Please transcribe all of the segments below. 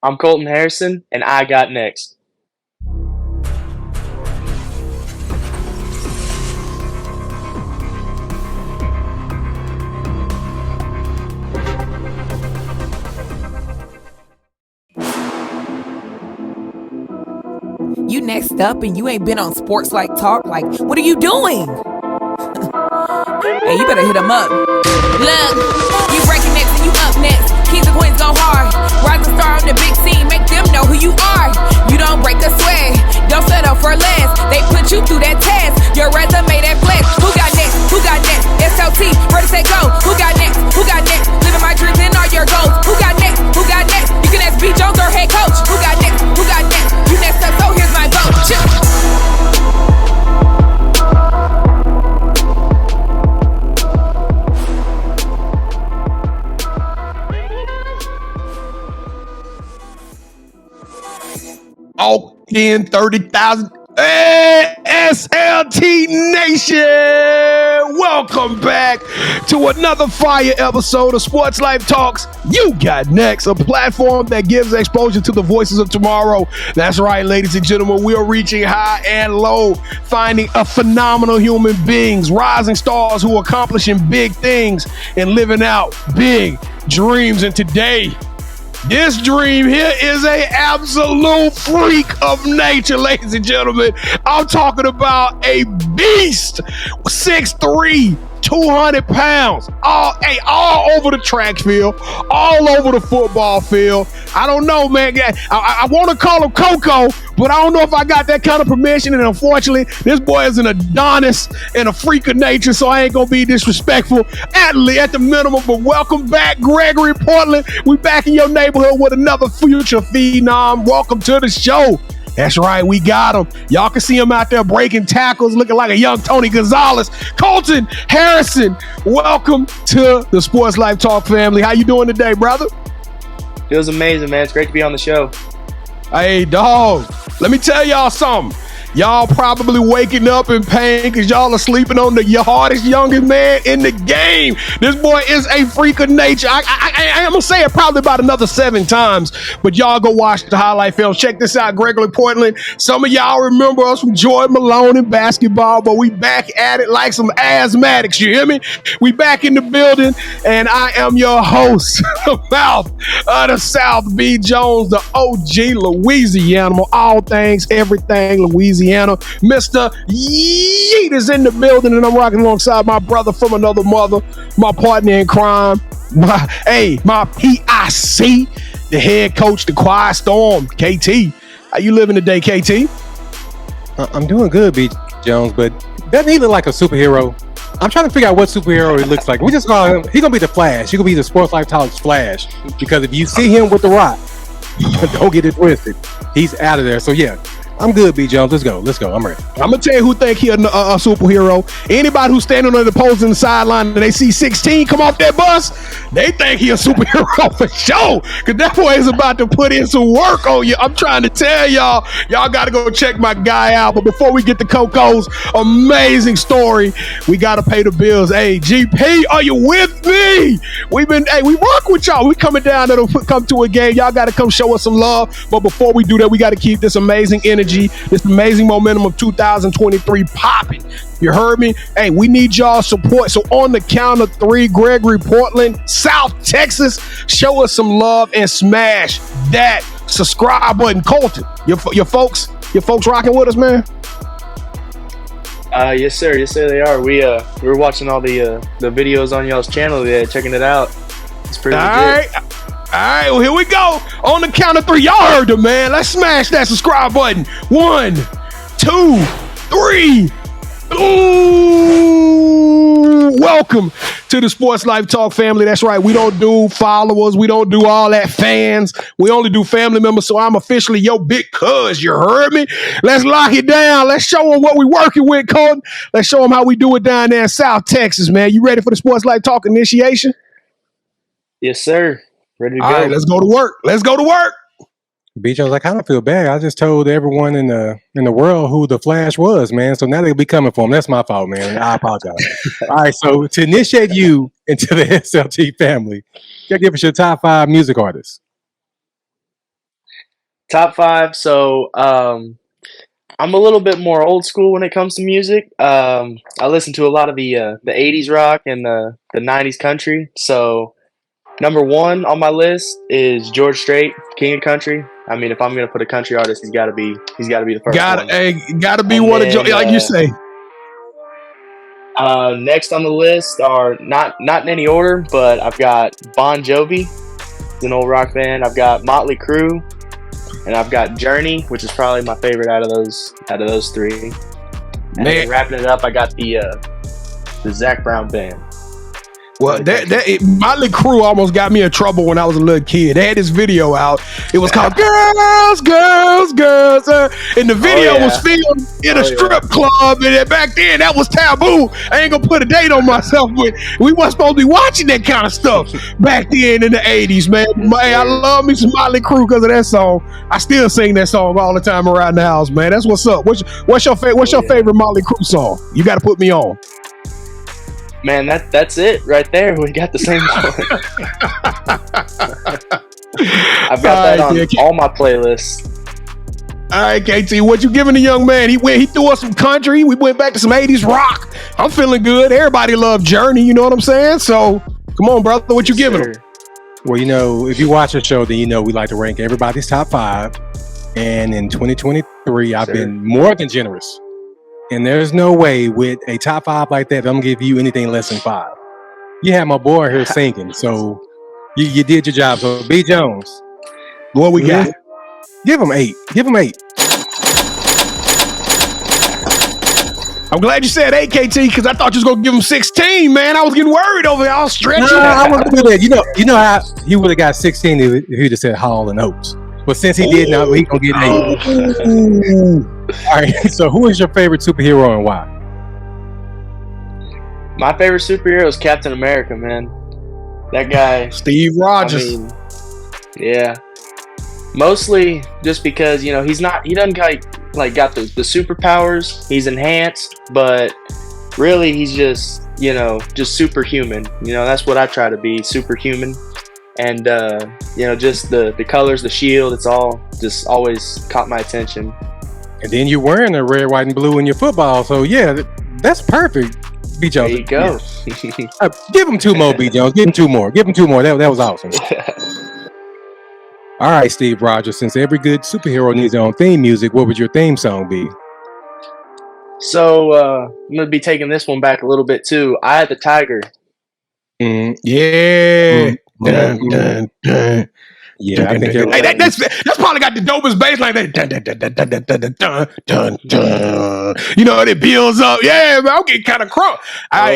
I'm Colton Harrison, and I got next. You next up and you ain't been on SportsLifeTalk. Like, what are you doing? Hey, you better hit him up. Look, you breaking next and you up next. Kings and queens go hard. Rise and star on the big scene. Make them know who you are. You don't break a sweat. Don't settle for less. They put you through that test. Your resume that flex. Who got next? Who got next? SOT, ready, set, go. Who got next? Who got next? Living my dreams and all your goals. Who got next? Who got next? You can ask B. Jones or head coach. Who got next? Who got next? You next up, so here's my vote. All in 30,000 SLT Nation. Welcome back to another fire episode of Sports Life Talks. You got next, a platform that gives exposure to the voices of tomorrow. That's right, ladies and gentlemen, we are reaching high and low, finding a phenomenal human beings, rising stars who are accomplishing big things and living out big dreams. And today, this dream here is a absolute freak of nature, ladies and gentlemen. I'm talking about a beast, 6'3", 200 pounds, all over the track field, all over the football field. I don't know, man. I want to call him Coco, but I don't know if I got that kind of permission. And unfortunately, this boy is an Adonis and a freak of nature, so I ain't going to be disrespectful at the minimum. But welcome back, Gregory Portland. We back in your neighborhood with another future phenom. Welcome to the show. That's right, we got him. Y'all can see him out there breaking tackles, looking like a young Tony Gonzalez. Colton Harrison, welcome to the Sports Life Talk family. How you doing today, brother? Feels amazing, man. It's great to be on the show. Hey, dog, let me tell y'all something. Y'all probably waking up in pain because y'all are sleeping on the hardest, youngest man in the game. This boy is a freak of nature. I'm going to say it probably about another 7 times, but y'all go watch the highlight film. Check this out, Gregory Portland. Some of y'all remember us from Jordan Malone in basketball, but we back at it like some asthmatics, you hear me? We back in the building, and I am your host, the mouth of the South, B. Jones, the OG Louisiana, all things, everything Louisiana. Mr. Yeet is in the building, and I'm rocking alongside my brother from another mother, my partner in crime, my PIC, the head coach, the Quiet Storm, KT. How you living today, KT? I'm doing good, B. Jones, but doesn't he look like a superhero? I'm trying to figure out what superhero he looks like. We just call him, he's going to be the Flash. He's going to be the Sports Life Talks Flash, because if you see him with the Rock, don't get it twisted. He's out of there. So, yeah. I'm good, B. Jones. Let's go. I'm ready. I'm going to tell you who think he a superhero. Anybody who's standing on the post in the sideline and they see 16 come off that bus, they think he a superhero for sure. Because that boy is about to put in some work on you. I'm trying to tell y'all got to go check my guy out. But before we get to Coco's amazing story, we got to pay the bills. Hey, GP, are you with me? We rock with y'all. We coming down to come to a game. Y'all got to come show us some love. But before we do that, we got to keep this amazing energy, this amazing momentum of 2023 popping. You heard me? Hey, we need y'all support. So on the count of 3, Gregory Portland, South Texas, show us some love and smash that subscribe button. Colton, your folks rocking with us, man? Yes, sir. Yes, sir, they are. We were watching all the videos on y'all's channel today, checking it out. It's pretty legit. All right, well, here we go. On the count of 3, y'all heard the man. Let's smash that subscribe button. 1, 2, 3. Ooh, welcome to the Sports Life Talk family. That's right. We don't do followers. We don't do all that fans. We only do family members. So I'm officially your big cuz. You heard me? Let's lock it down. Let's show them what we working with, Colton. Let's show them how we do it down there in South Texas, man. You ready for the Sports Life Talk initiation? Yes, sir. Ready to go. All right, let's go to work. B. Jones, I kind of feel bad. I just told everyone in the world who the Flash was, man. So now they'll be coming for him. That's my fault, man. I apologize. All right, so to initiate you into the SLT family, you gotta give us your top 5 music artists. Top five. So I'm a little bit more old school when it comes to music. I listen to a lot of the '80s rock and the '90s country. So number one on my list is George Strait, King of Country. I mean, if I'm gonna put a country artist, he's gotta be the first one. Gotta be And one of then like you say. next on the list are not in any order, but I've got Bon Jovi, an old rock band. I've got Motley Crue, and I've got Journey, which is probably my favorite out of those three. And then wrapping it up, I got the Zac Brown band. Well, Motley Crue almost got me in trouble when I was a little kid. They had this video out. It was called "Girls, Girls, Girls," and the video was filmed in a strip club. And back then, that was taboo. I ain't gonna put a date on myself, but we weren't supposed to be watching that kind of stuff back then in the '80s, man. I love me some Motley Crue because of that song. I still sing that song all the time around the house, man. That's what's up. What's your favorite Motley Crue song? You got to put me on. Man, that's it right there. We got the same one. I've got that on all my playlists. All right, KT, what you giving the young man? He threw us some country. We went back to some 80s rock. I'm feeling good. Everybody loved Journey, you know what I'm saying? So, come on, brother, what you giving him? Well, if you watch the show, then we like to rank everybody's top five. And in 2023, I've been more than generous. And there's no way with a top five like that, I'm gonna give you anything less than 5. You have my boy here singing, so you did your job. So B Jones, what we got? Give him 8. Give him 8. I'm glad you said 8, KT, because I thought you was gonna give him 16, man. I was getting worried over there. I was stretching. No, I wasn't gonna do that. You know how he would have got 16 if he'd have said Hall and Oates. But since he did not, he gonna get 8. All right. So, who is your favorite superhero and why? My favorite superhero is Captain America, man. That guy, Steve Rogers. I mean, yeah. Mostly just because he doesn't got the superpowers. He's enhanced, but really he's just superhuman. That's what I try to be, superhuman. And just the colors, the shield, it's all just always caught my attention. And then you're wearing the red, white, and blue in your football, so yeah, that's perfect. B Jones, there you go. Yeah. Give him 2 more, B Jones. Give him 2 more. Give him 2 more. That was awesome. All right, Steve Rogers. Since every good superhero needs their own theme music, what would your theme song be? So I'm gonna be taking this one back a little bit too. Eye of the Tiger. Yeah. Dun, dun, dun. Yeah, I think that's probably got the dopest bass like that. Dun, dun, dun, dun, dun, dun, dun, dun, dun. It builds up. Yeah, man, I'm getting kind of crunk. I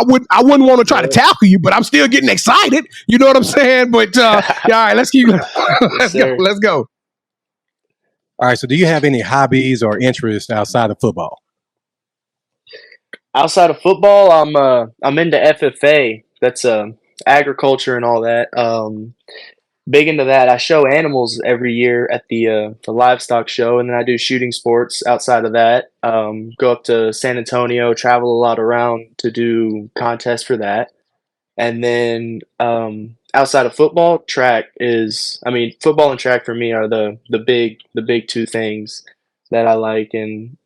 wouldn't want to try to tackle you, but I'm still getting excited. You know what I'm saying? But all right, let's keep. Let's go. All right. So, do you have any hobbies or interests outside of football? Outside of football, I'm into FFA. That's agriculture and all that. Big into that. I show animals every year at the livestock show, and then I do shooting sports outside of that. Go up to San Antonio, travel a lot around to do contests for that. And then outside of football, football and track for me are the big 2 things that I like, and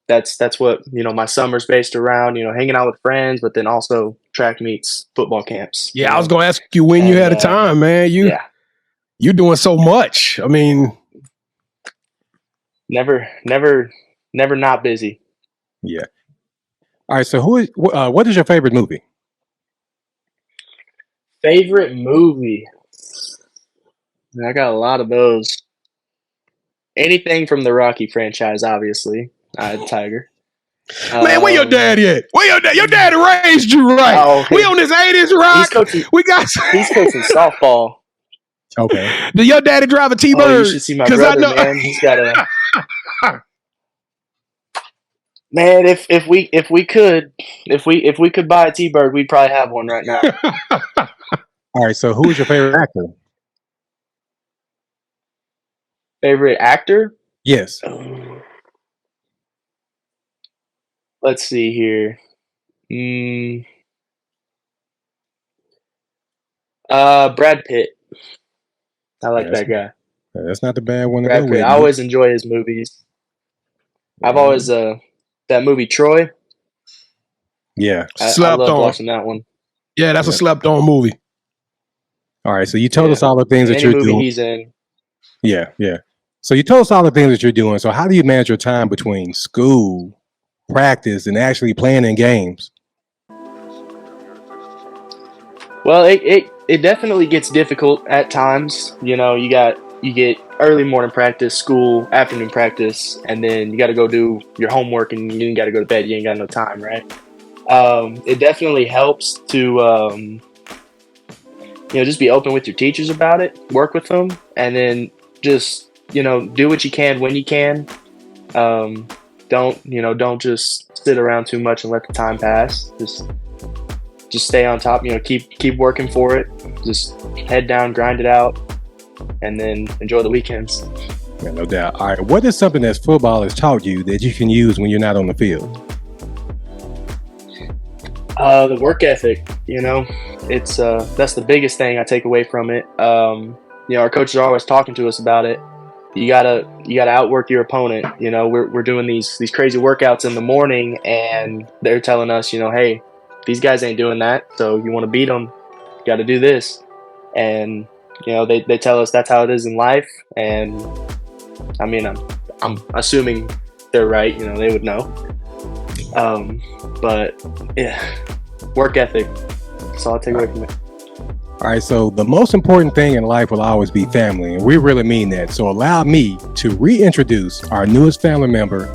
that's what my summer's based around, hanging out with friends, but then also track meets, football camps. Yeah, I was gonna ask you when you had a time, man. You're doing so much. I mean, never not busy. Yeah. All right. So, what is your favorite movie? Favorite movie? I got a lot of those. Anything from the Rocky franchise, obviously. Tiger. Man, where your daddy at? Where your dad? Your daddy raised you right. Oh, okay. We on this 80s rock. He's coaching softball. Okay. Did your daddy drive a T-Bird? You should see my brother, man. He's got a. Man, if we could buy a T-Bird, we'd probably have one right now. All right. So, who is your favorite actor? Favorite actor? Yes. Let's see here. Brad Pitt. I like that guy. That's not the bad one to Brad go Pitt. with. I always enjoy his movies. I've always that movie Troy. Yeah. I Slept loved on. watching that one. Yeah, that's a Yep. slept on movie. All right. So you told Yeah. us all the things that Any you're movie doing. he's in. Yeah. So you told us all the things that you're doing. So how do you manage your time between school, practice, and actually playing in games? Well, it definitely gets difficult at times. You know, you get early morning practice, school, afternoon practice, and then you got to go do your homework and you got to go to bed. You ain't got no time, right? It definitely helps to just be open with your teachers about it, work with them, and then just do what you can when you can. Don't just sit around too much and let the time pass. Just stay on top. Keep working for it. Just head down, grind it out, and then enjoy the weekends. Yeah, no doubt. All right. What is something that football has taught you that you can use when you're not on the field? The work ethic. It's that's the biggest thing I take away from it. Our coaches are always talking to us about it. You gotta outwork your opponent. We're doing these crazy workouts in the morning, and they're telling us, hey, these guys ain't doing that. So you want to beat them, you got to do this. And they tell us that's how it is in life. And I mean, I'm assuming they're right. They would know. But yeah, work ethic. That's all I take away from it. All right, so the most important thing in life will always be family, and we really mean that. So allow me to reintroduce our newest family member.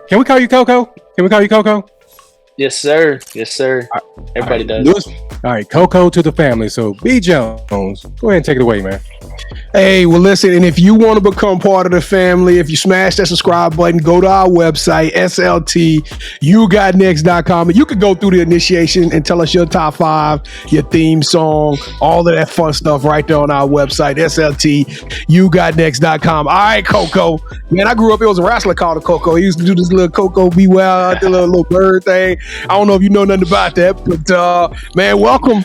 Can we call you Coco? Can we call you Coco? Yes, sir. Yes, sir. Everybody does. All right, Coco to the family. So B. Jones, go ahead and take it away, man. Hey, well, listen, and if you want to become part of the family, if you smash that subscribe button, go to our website, yougotnext.com, and you can go through the initiation and tell us your top 5, your theme song, all of that fun stuff right there on our website, yougotnext.com. All right, Coco. Man, I grew up, it was a wrestler called Coco. He used to do this little Coco Be Wild, the little bird thing. I don't know if you know nothing about that, but man, welcome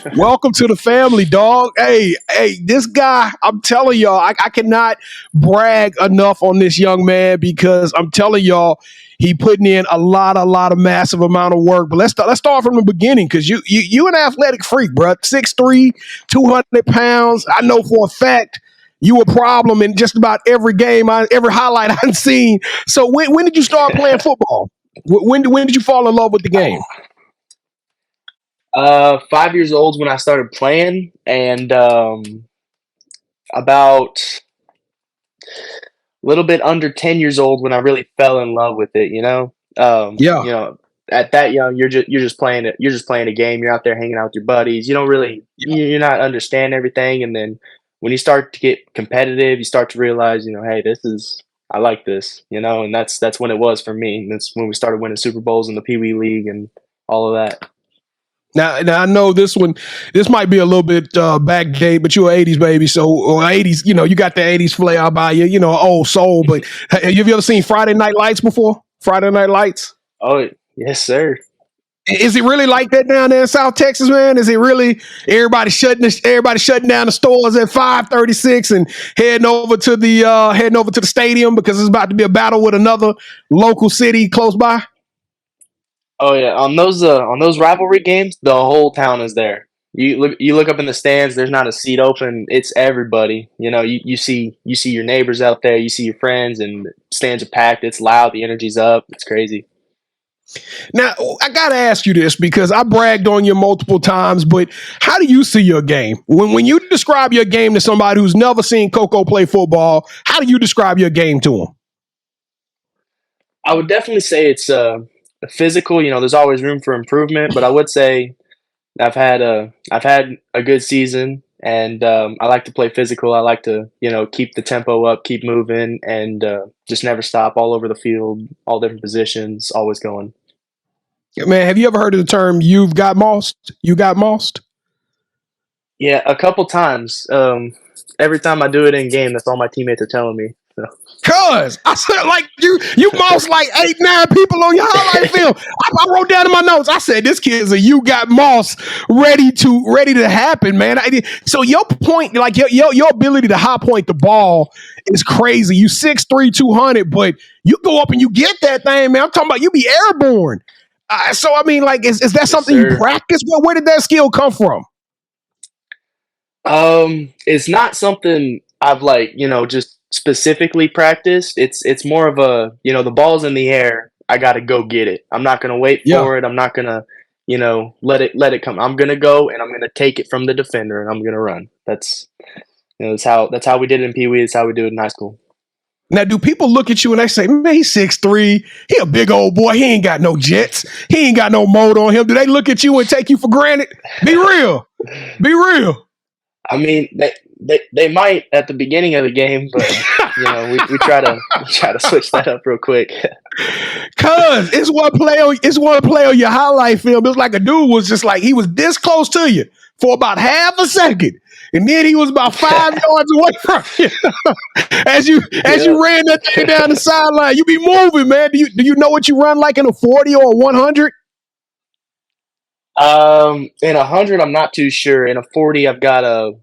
to the family, dog. Hey, this guy, I'm telling y'all, I cannot brag enough on this young man because I'm telling y'all, he putting in a lot of massive amount of work. But let's start from the beginning because you an athletic freak, bro. 6'3", 200 pounds. I know for a fact you a problem in just about every game, every highlight I've seen. So when did you start playing football? When did you fall in love with the game? 5 years old when I started playing, and about a little bit under 10 years old when I really fell in love with it. Yeah. At that young, you're just playing it. You're just playing a game. You're out there hanging out with your buddies. You don't really, you're not understand everything. And then when you start to get competitive, you start to realize, hey, I like this, and that's when it was for me. And that's when we started winning Super Bowls in the Pee Wee League and all of that. Now I know this might be a little bit backdate, but you're an 80s baby, so or 80s, you got the 80s flair by you, old soul. But have you ever seen Friday Night Lights before? Friday Night Lights? Oh, yes, sir. Is it really like that down there in South Texas, man? Is it really everybody shutting down the stores at 5:36 and heading over to the stadium because it's about to be a battle with another local city close by? Oh yeah, on those rivalry games, the whole town is there. You look up in the stands. There's not a seat open. It's everybody. You see your neighbors out there. You see your friends, and stands are packed. It's loud. The energy's up. It's crazy. Now, I got to ask you this because I bragged on you multiple times, but how do you see your game? When you describe your game to somebody who's never seen Coco play football, how do you describe your game to them? I would definitely say it's physical. There's always room for improvement, but I would say I've had a good season, and I like to play physical. I like to keep the tempo up, keep moving, and just never stop. All over the field, all different positions, always going. Man, have you ever heard of the term "you've got mossed"? You got mossed? Yeah, a couple times. Every time I do it in game, that's all my teammates are telling me. Cuz I said, like you mossed like 8-9 people on your highlight film. I wrote down in my notes. I said, this kid is a you got moss ready to happen, man. So your point, like your ability to high point the ball is crazy. You 6'3", 200, but you go up and you get that thing, man. I'm talking about you be airborne. So I mean, like, is that something you practice? Well, where did that skill come from? It's not something I've just specifically practiced. It's more of a, the ball's in the air. I got to go get it. I'm not going to wait for it. I'm not going to, let it come. I'm going to go and I'm going to take it from the defender and I'm going to run. That's how we did it in Pee Wee. That's how we do it in high school. Now, do people look at you and they say, man, he's 6'3", he a big old boy, he ain't got no jets, he ain't got no mold on him? Do they look at you and take you for granted? Be real. Be real. I mean, they might at the beginning of the game, but we try to switch that up real quick. Cause it's one play on your highlight film. It was like a dude was just like, he was this close to you for about half a second, and then he was about 5 yards away from you. as you ran that thing down the sideline, you be moving, man. Do you know what you run like in a 40 or a 100? In 100, I'm not too sure. In a 40, I've got a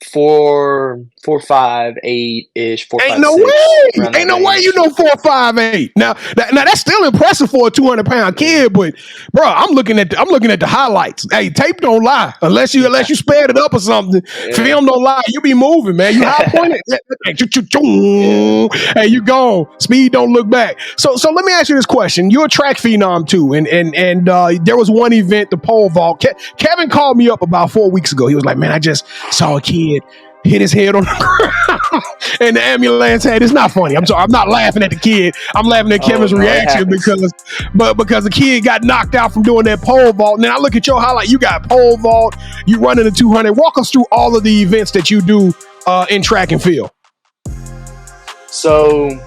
4.58 ish. Ain't no way you know 4.58. Now that's still impressive for a 200-pound kid, but bro, I'm looking at the highlights. Hey, tape don't lie unless you sped it up or something. Yeah. Film don't lie. You be moving, man. You high pointed. Hey, you gone. Speed don't look back. So let me ask you this question. You're a track phenom too, and there was one event, the pole vault. Kevin called me up about 4 weeks ago. He was like, man, I just saw a kid hit his head on the ground and the ambulance had. It's not funny. I'm sorry. I'm not laughing at the kid. I'm laughing at Kevin's reaction because the kid got knocked out from doing that pole vault. And then I look at your highlight. You got pole vault. You running the 200. Walk us through all of the events that you do in track and field. So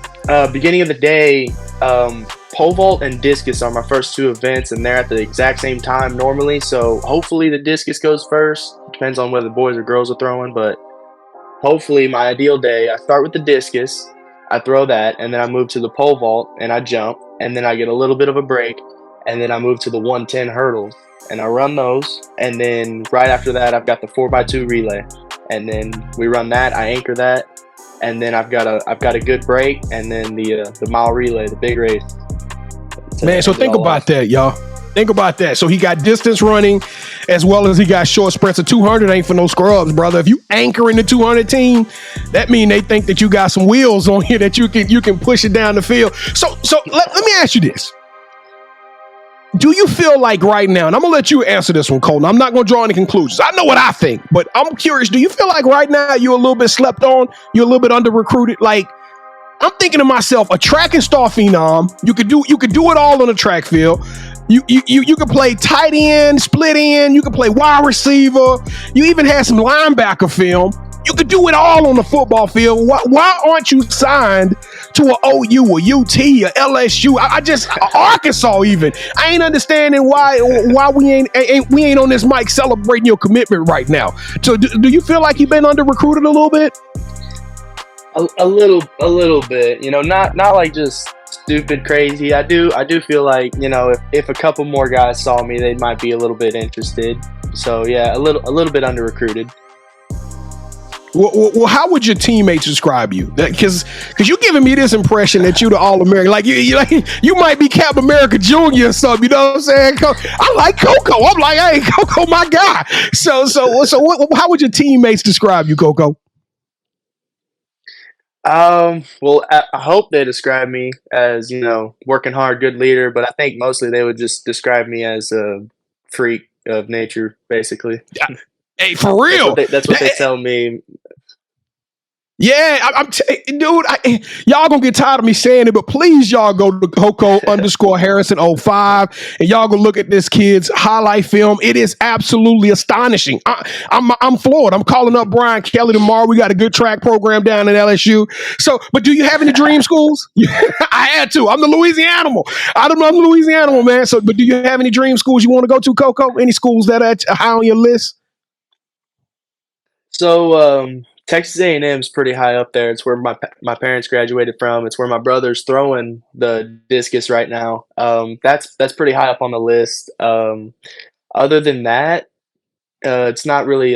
beginning of the day, pole vault and discus are my first two events, and they're at the exact same time normally. So hopefully the discus goes first. Depends on whether the boys or girls are throwing, but hopefully my ideal day, I start with the discus, I throw that, and then I move to the pole vault and I jump, and then I get a little bit of a break, and then I move to the 110 hurdles and I run those, and then right after that I've got the 4x2 relay, and then we run that, I anchor that, and then I've got a good break, and then the mile relay, the big race. Man, so think about that, y'all. Think about that. So he got distance running as well as he got short sprints. A 200 ain't for no scrubs, brother. If you anchor in the 200 team, that mean they think that you got some wheels on here that you can push it down the field. So let me ask you this. Do you feel like right now, and I'm going to let you answer this one, Colton. I'm not going to draw any conclusions. I know what I think, but I'm curious. Do you feel like right now you're a little bit slept on? You're a little bit under-recruited? Like, I'm thinking to myself, a track and star phenom, you could do it all on a track field. You can play tight end, split end, you can play wide receiver, you even had some linebacker film. You could do it all on the football field. Why aren't you signed to an OU, a UT, a LSU? Arkansas even. I ain't understanding why we ain't on this mic celebrating your commitment right now. So do you feel like you've been under recruited a little bit? A little bit, not like just stupid crazy. I do feel like, if a couple more guys saw me, they might be a little bit interested. So yeah, a little bit under recruited. Well, how would your teammates describe you? Because you're giving me this impression that you're the All-American. Like you might be Captain America Jr. or something. You know what I'm saying? I like Coco. I'm like, hey, Coco, my guy. So how would your teammates describe you, Coco? Well, I hope they describe me as, working hard, good leader, but I think mostly they would just describe me as a freak of nature, basically. Hey, for real. That's what they tell me. Yeah, dude, y'all gonna get tired of me saying it, but please, y'all go to Coco_Harrison05 and y'all go look at this kid's highlight film. It is absolutely astonishing. I'm floored. I'm calling up Brian Kelly tomorrow. We got a good track program down at LSU. So, but do you have any dream schools? I had to. I'm the Louisiana animal. I'm the Louisiana animal, man. So, but do you have any dream schools you want to go to, Coco? Any schools that are high on your list? So, Texas A&M is pretty high up there. It's where my parents graduated from. It's where my brother's throwing the discus right now. That's pretty high up on the list. Other than that, it's not really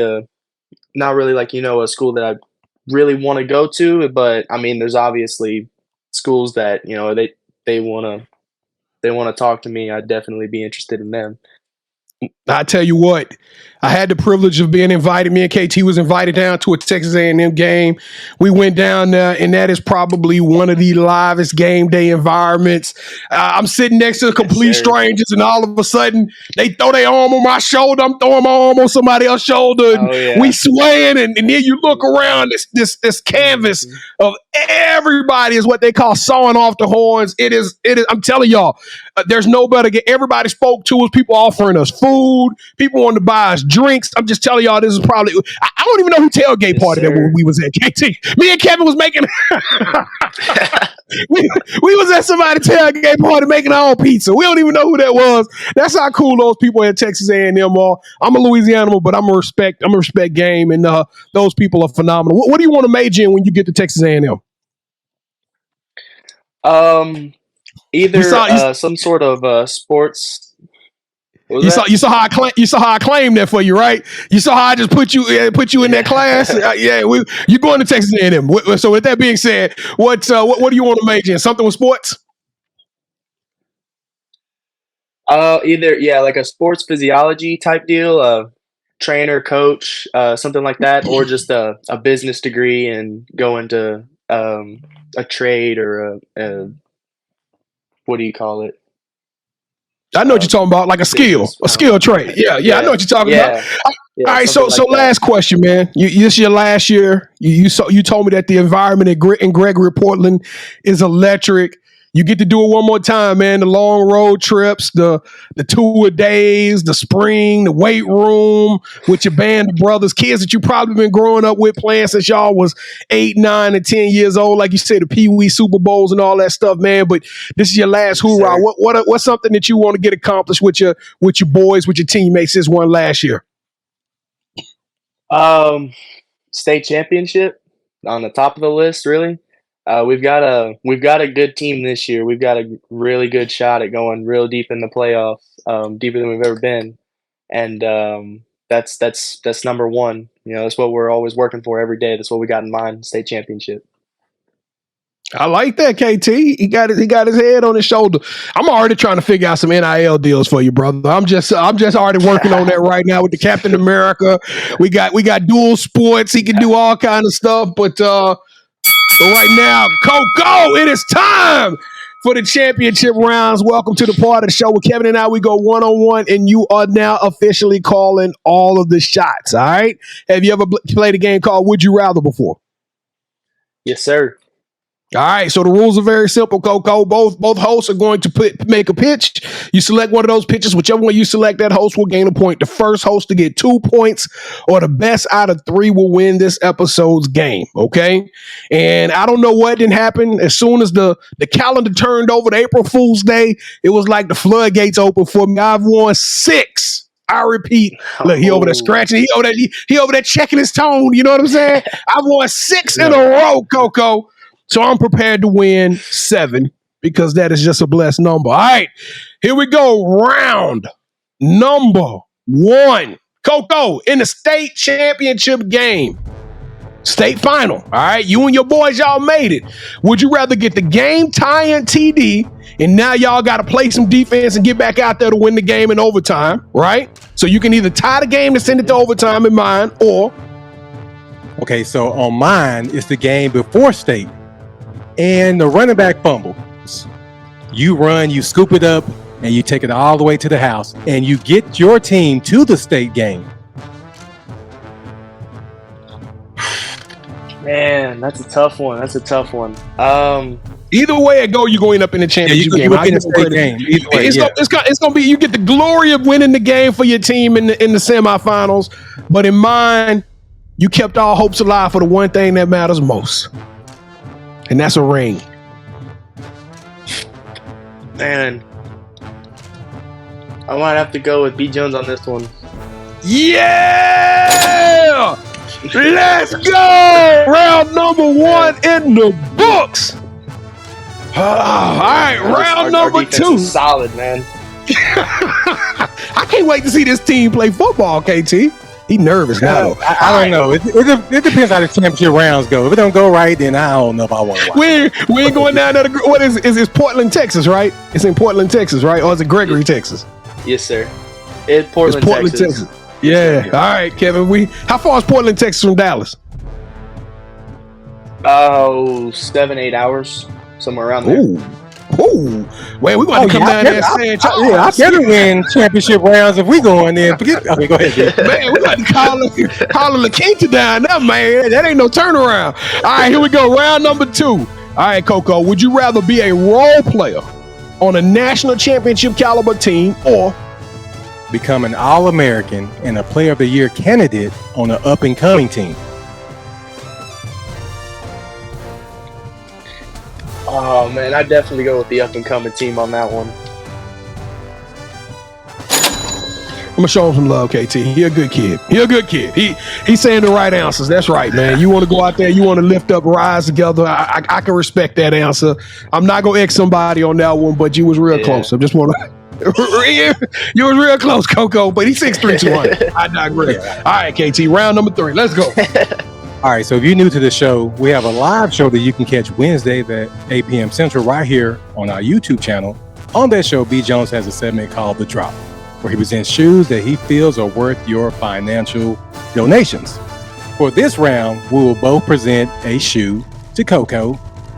like a school that I really want to go to. But I mean, there's obviously schools that they want to talk to me. I'd definitely be interested in them. I tell you what, I had the privilege of being invited. Me and KT was invited down to a Texas A&M game. We went down there, and that is probably one of the livest game day environments. I'm sitting next to complete strangers, and all of a sudden, they throw their arm on my shoulder. I'm throwing my arm on somebody else's shoulder, and we swaying, and then you look around, this canvas of everybody is what they call sawing off the horns. It is. I'm telling y'all, there's no better. Everybody spoke to us. People offering us food. People wanted to buy us drinks. I'm just telling y'all, this is probably. I don't even know who tailgate party that when we was at. KT. Me and Kevin was making. we was at somebody's tailgate party making our own pizza. We don't even know who that was. That's how cool those people at Texas A&M are. I'm a Louisiana, but I'm a respect game, and those people are phenomenal. What do you want to major in when you get to Texas A&M? Either some sort of sports. You saw how I claimed that for you, right? You saw how I just put you in that class. You're going to Texas A&M. So with that being said, what do you want to major in? Something with sports? Either like a sports physiology type deal, trainer, coach, something like that, or just a business degree and go into a trade or a what do you call it? I know what you're talking about, like a skill trade. Yeah, I know what you're talking about. All right, so last question, man. This is your last year. You told me that the environment in Gregory, Portland is electric. You get to do it one more time, man. The long road trips, the two-a-days, the spring, the weight room with your band of brothers, kids that you probably been growing up with, playing since y'all was 8, 9, and 10 years old. Like you said, the Pee Wee Super Bowls and all that stuff, man. But this is your last hoorah. What's something that you want to get accomplished with your boys, with your teammates this one last year? State championship on the top of the list, really. We've got a good team this year. We've got a really good shot at going real deep in the playoffs, deeper than we've ever been, and that's number one. That's what we're always working for every day. That's what we got in mind: state championship. I like that, KT. He got his head on his shoulder. I'm already trying to figure out some NIL deals for you, brother. I'm just already working on that right now with the Captain America. We got dual sports. He can do all kind of stuff, but. So right now, go! It is time for the championship rounds. Welcome to the part of the show where Kevin and I, we go one-on-one, and you are now officially calling all of the shots, all right? Have you ever played a game called Would You Rather before? Yes, sir. All right, so the rules are very simple, Coco. Both hosts are going to make a pitch. You select one of those pitches. Whichever one you select, that host will gain a point. The first host to get 2 points or the best out of 3 will win this episode's game, okay? And I don't know what didn't happen. As soon as the calendar turned over to April Fool's Day, it was like the floodgates opened for me. I've won 6. I repeat, look, he over there scratching. He over there checking his tone. You know what I'm saying? I've won 6 in a row, Coco. So I'm prepared to win 7 because that is just a blessed number. All right, here we go. Round number 1. Coco, in the state championship game, state final. All right, you and your boys, y'all made it. Would you rather get the game tying TD, and now y'all got to play some defense and get back out there to win the game in overtime, right? So you can either tie the game and send it to overtime in mine, or... Okay, so on mine, it's the game before state. And the running back fumbles. You run, you scoop it up, and you take it all the way to the house, and you get your team to the state game. Man, that's a tough one. Either way it go, you're going up in the championship game. It's gonna be, you get the glory of winning the game for your team in the semifinals, but in mine, you kept all hopes alive for the one thing that matters most. And that's a ring. Man, I might have to go with B. Jones on this one. Yeah! Let's go! Round number 1 in the books. All right, round our number defense 2. is solid, man. I can't wait to see this team play football, KT. He nervous now. I don't know. It depends how the championship rounds go. If it don't go right, then I don't know if I want to watch. We ain't going down there. What is it? It's Portland, Texas, right? It's in Portland, Texas, right? Or is it Gregory, Texas? Yes, sir. It's Portland, Texas. Yeah. All right, Kevin. How far is Portland, Texas from Dallas? Oh, 7-8 hours, somewhere around there. Ooh. Well, we're going to come down there and say, I better win championship rounds if we go in there. Okay, go ahead. Man, we got to call the 𝐿𝐴 down there, man. That ain't no turnaround. All right, here we go. Round number 2. All right, Coco, would you rather be a role player on a national championship caliber team or become an All-American and a Player of the Year candidate on an up-and-coming team? Oh, man, I'd definitely go with the up-and-coming team on that one. I'm going to show him some love, KT. He a good kid. He's saying the right answers. That's right, man. You want to go out there, you want to lift up, rise together. I can respect that answer. I'm not going to X somebody on that one, but you was real close. I just want to... You was real close, Coco, but he's 6'3", 200. I digress. All right, KT, round number 3. Let's go. All right, so if you're new to the show, we have a live show that you can catch Wednesdays at 8 p.m. Central right here on our YouTube channel. On that show, B. Jones has a segment called The Drop, where he presents shoes that he feels are worth your financial donations. For this round, we will both present a shoe to Coco.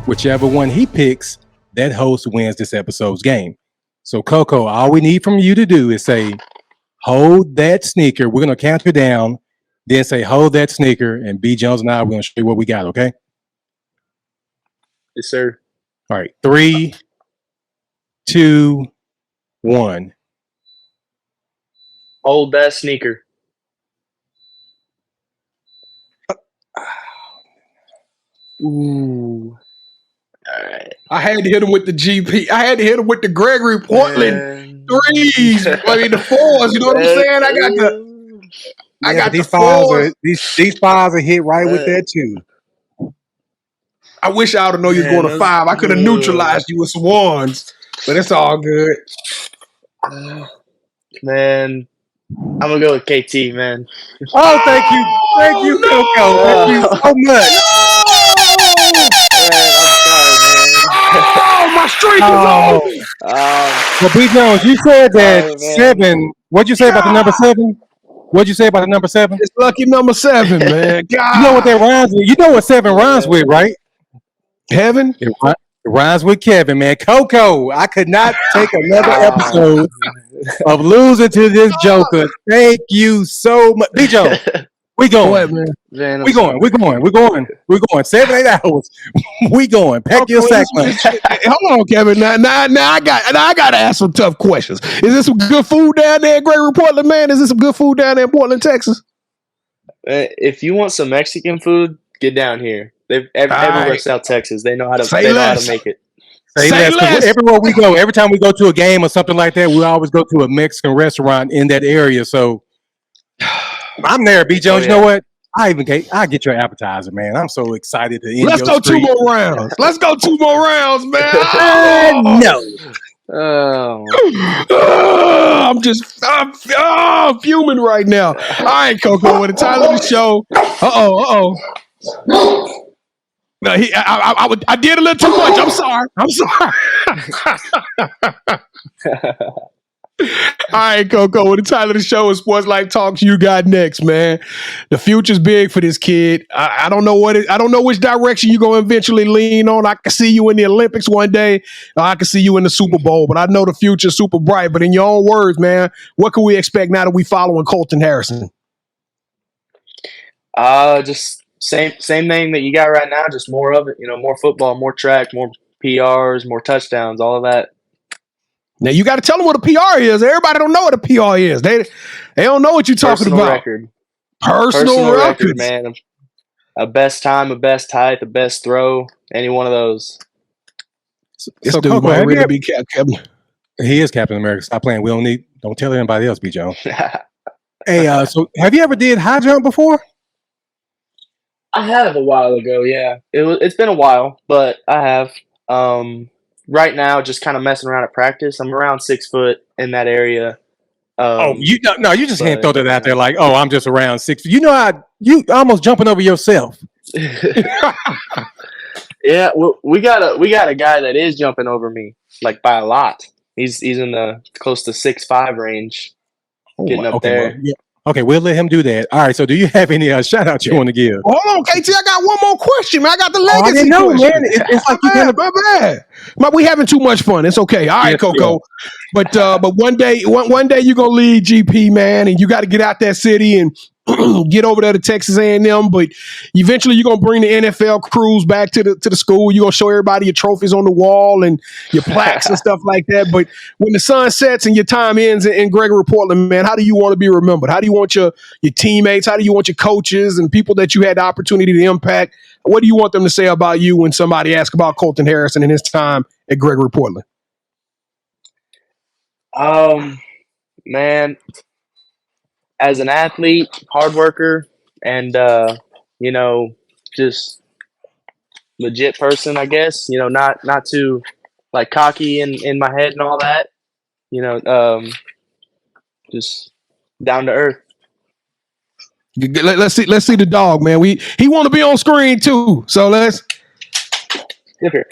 Whichever one he picks, that host wins this episode's game. So, Coco, all we need from you to do is say, hold that sneaker. We're going to count you down. Then say, hold that sneaker, and B. Jones and I are going to show you what we got, okay? Yes, sir. All right. 3, 2, 1. Hold that sneaker. Ooh. All right. I had to hit him with the GP. I had to hit him with the Gregory Portland 3s. I mean, the 4s. You know what I'm saying? I got these the fives 4s. these fives are hit right with that too. I wish I would have known you was going to 5. I could have neutralized you with some 1s, but it's all good. Man, I'm going to go with KT, man. Oh, thank you, Coco. Thank you so much. Oh, my streak is on. Well, B. Jones, you said that 7. What'd you say about the number 7? What'd you say about the number 7? It's lucky number 7, man. God. You know what that rhymes with? You know what 7 rhymes with, right? Kevin? It rhymes with Kevin, man. Coco, I could not take another episode of losing to this joker. Thank you so much. B. Jones, we going. What, man? We're going. 7-8 hours. We going. Pack your sack lunch. Hold on, Kevin. Now I got to ask some tough questions. Is there some good food down there in Gregory, Portland, man? Is there some good food down there in Portland, Texas? If you want some Mexican food, get down here. Everywhere South Texas. They know how to make it. Say less. Everywhere we go, every time we go to a game or something like that, we always go to a Mexican restaurant in that area. So I'm there, B. Jones. You know what? I get your appetizer, man. I'm so excited to end. Let's go streak. 2 more rounds. Let's go 2 more rounds, man. No. I'm fuming right now. All right, Coco, with the title of the show. No, I did a little too much. I'm sorry. All right, Coco. Well, the title of the show is Sports Life Talks. You got next, man. The future's big for this kid. I don't know I don't know which direction you're gonna eventually lean on. I can see you in the Olympics one day. I can see you in the Super Bowl, but I know the future's super bright. But in your own words, man, what can we expect now that we following Colton Harrison? Just same thing that you got right now. Just more of it. More football, more track, more PRs, more touchdowns, all of that. Now you got to tell them what a PR is. Everybody don't know what a PR is. They don't know what you're talking about. Record. Personal record, man. A best time, a best height, a best throw. Any one of those. This dude might really be Captain. He is Captain America. Stop playing. Don't tell anybody else, B. Jones. Hey, so have you ever did high jump before? I have a while ago, yeah. It's been a while, but I have. Right now, just kind of messing around at practice. I'm around 6 foot in that area. Oh, you just can't throw But that out there like, oh, I'm just around 6. You almost jumping over yourself. yeah, we got a guy that is jumping over me like by a lot. He's in the close to 6'5" range, getting up there. Well, yeah. Okay, we'll let him do that. All right. So, do you have any shout outs you want to give? Hold on, KT. I got one more question, man. I got the legacy I didn't know, question. man. It's like my bad. We having too much fun. It's okay. All right, Coco. Yeah. But one day you're gonna lead GP, man, and you got to get out that city and get over there to Texas A&M. But eventually, you're gonna bring the NFL crews back to the school. You're gonna show everybody your trophies on the wall and your plaques and stuff like that. But when the sun sets and your time ends in Gregory, Portland, man, how do you want to be remembered? How do you want your teammates? How do you want your coaches and people that you had the opportunity to impact? What do you want them to say about you when somebody asks about Colton Harrison and his time at Gregory, Portland? Man, as an athlete, hard worker, and just legit person, I guess. Not too like cocky in my head and all that. Just down to earth. Let's see the dog, man. He want to be on screen too. So let's. Here.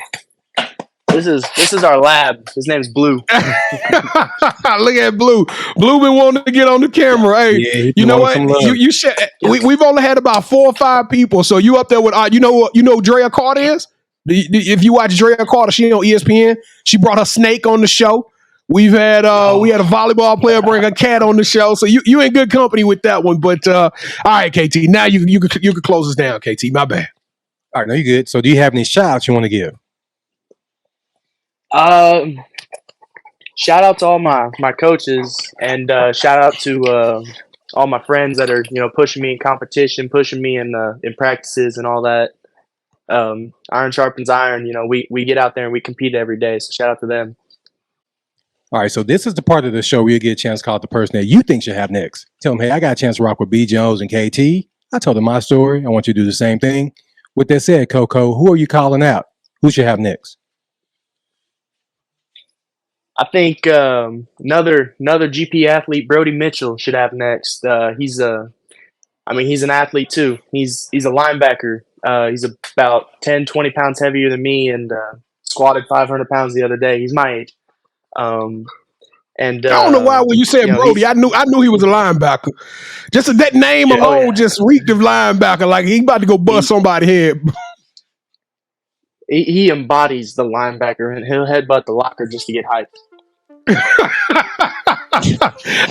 This is our lab. His name's Blue. Look at Blue. Blue been wanting to get on the camera. Hey, yeah, you know what? You should. We've only had about 4 or 5 people. So you up there with you know Drea Carter is? If you watch Drea Carter, she on ESPN. She brought her snake on the show. We've had we had a volleyball player bring a cat on the show. So you in good company with that one. But all right, KT. Now you could close us down, KT. My bad. All right, no, you good. So do you have any shout outs you want to give? Shout out to all my coaches, and shout out to all my friends that are pushing me in competition, pushing me in practices and all that. Iron sharpens iron. We get out there and we compete every day. So shout out to them. All right, so this is the part of the show where you get a chance to call the person that you think should have next. Tell them, hey, I got a chance to rock with B. Jones and KT. I told them my story. I want you to do the same thing. With that said, Coco, who are you calling out? Who should have next? I think another GP athlete, Brody Mitchell, should have next. He's an athlete too. He's a linebacker. He's about 10, 20 pounds heavier than me and squatted 500 pounds the other day. He's my age. And I don't know why when you said Brody, I knew he was a linebacker. Just that name alone just reeked of linebacker. Like he about to go bust somebody's head. He embodies the linebacker, and he'll headbutt the locker just to get hyped.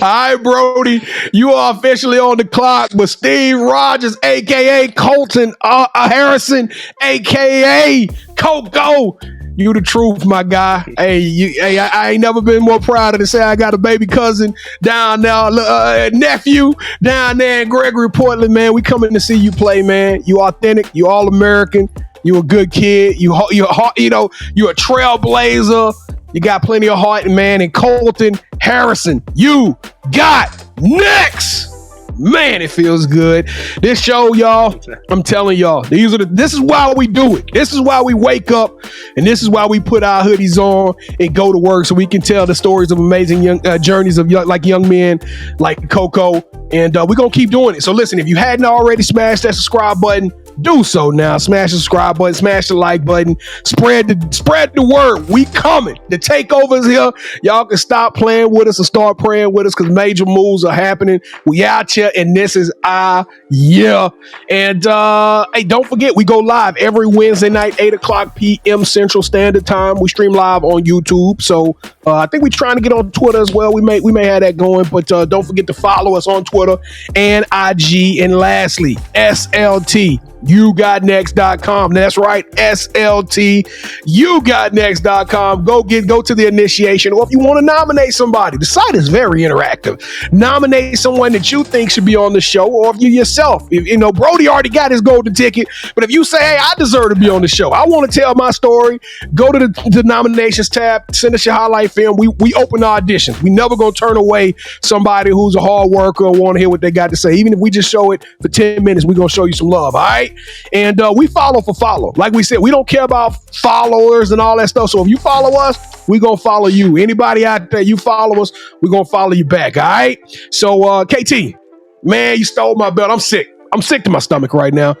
All right, Brody, you are officially on the clock. But Steve Rogers, a.k.a. Colton Harrison, a.k.a. Coco, you the truth, my guy. Hey, I ain't never been more proud to say I got a baby cousin down there, nephew down there in Gregory, Portland, man. We coming to see you play, man. You authentic, you all American. You a good kid. You're a trailblazer. You got plenty of heart, man. And Colton Harrison, you got next. Man, it feels good. This show, y'all, I'm telling y'all, this is why we do it. This is why we wake up, and this is why we put our hoodies on and go to work so we can tell the stories of amazing young journeys of young men like Coco. And we're going to keep doing it. So listen, if you hadn't already smashed that subscribe button, do so now. Smash the subscribe button, smash the like button, spread the word. We coming. The takeover's here. Y'all can stop playing with us and start praying with us because major moves are happening. We out here, and this is our year. And hey, don't forget, we go live every Wednesday night, 8:00 p.m. Central Standard Time. We stream live on YouTube. So I think we're trying to get on Twitter as well. We may have that going, but don't forget to follow us on Twitter and IG. And lastly, SLT. yougotnext.com. That's right, SLT, yougotnext.com. Go to the initiation, or if you want to nominate somebody, the site is very interactive. Nominate someone that you think should be on the show, or if you yourself, Brody already got his golden ticket, but if you say, hey, I deserve to be on the show, I want to tell my story, go to the nominations tab, send us your highlight film. We open the auditions. We never gonna turn away somebody who's a hard worker and want to hear what they got to say. Even if we just show it for 10 minutes, we gonna show you some love, all right? And we follow for follow. Like we said, we don't care about followers and all that stuff. So if you follow us, we gonna follow you. Anybody out there, you follow us, we gonna follow you back, all right? So KT, man, you stole my belt. I'm sick. I'm sick to my stomach right now.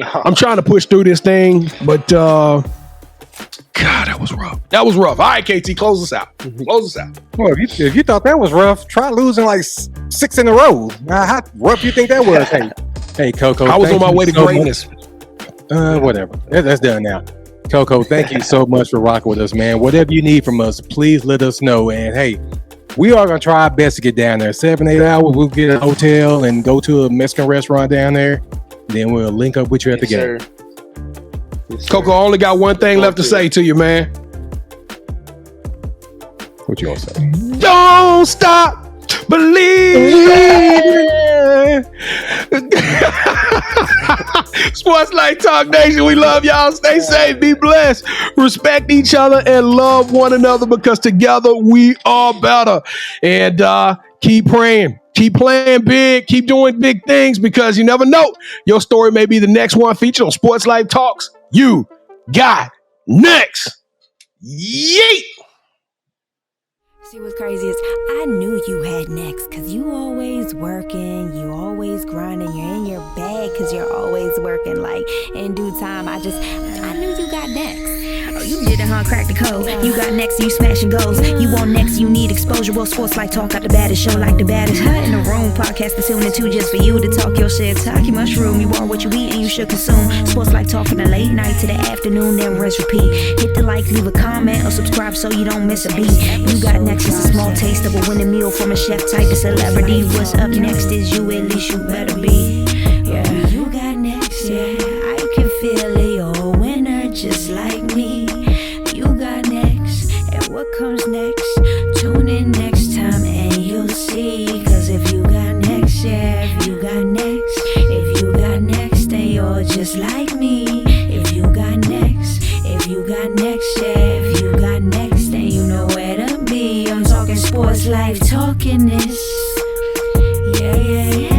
I'm trying to push through this thing, but God, that was rough. That was rough. All right, KT, close us out. Close us out. Well, if you thought that was rough, try losing like 6 in a row. How rough you think that was? Hey, Coco. I was on my way to greatness. Whatever. That's done now. Coco, thank you so much for rocking with us, man. Whatever you need from us, please let us know. And hey, we are going to try our best to get down there. 7-8 hours, we'll get a hotel and go to a Mexican restaurant down there. Then we'll link up with you at the game. Yes, Coco, I only got one thing left to say to you, man. What you gonna say? Don't stop believing. Sports Life Talk Nation, we love y'all. Stay safe, be blessed, respect each other, and love one another, because together we are better. And keep praying, keep playing big, keep doing big things, because you never know, your story may be the next one featured on Sports Life Talks. You got next. Yeet. See what's crazy is I knew you had next, cause you always working, you always grinding, you're in your bag cause you're always working. Like in due time, I knew you got next. Oh, you did it, huh? Crack the code. You got next, you smashing goals. You want next, you need exposure. Well, Sports Life Talk got the baddest show, like the baddest hut in the room. Podcast to tune into just for you to talk your shit. Talk your mushroom. You are what you eat and you should consume. Sports Life Talk from the late night to the afternoon, then rest repeat. Hit the like, leave a comment, or subscribe so you don't miss a beat. You got next is a small taste of a winning meal from a chef type of celebrity. What's up next is you, at least you better be. Yeah, you got next, yeah. I can feel it, you're a winner just like me. You got next, and what comes next? Tune in next time and you'll see. Cause if you got next, yeah, if you got next, if you got next, then you're just like me. If you got next, if you got next, yeah, if you got next, then you know where to be. I'm talking Sports Life, talking this. Yeah, yeah, yeah.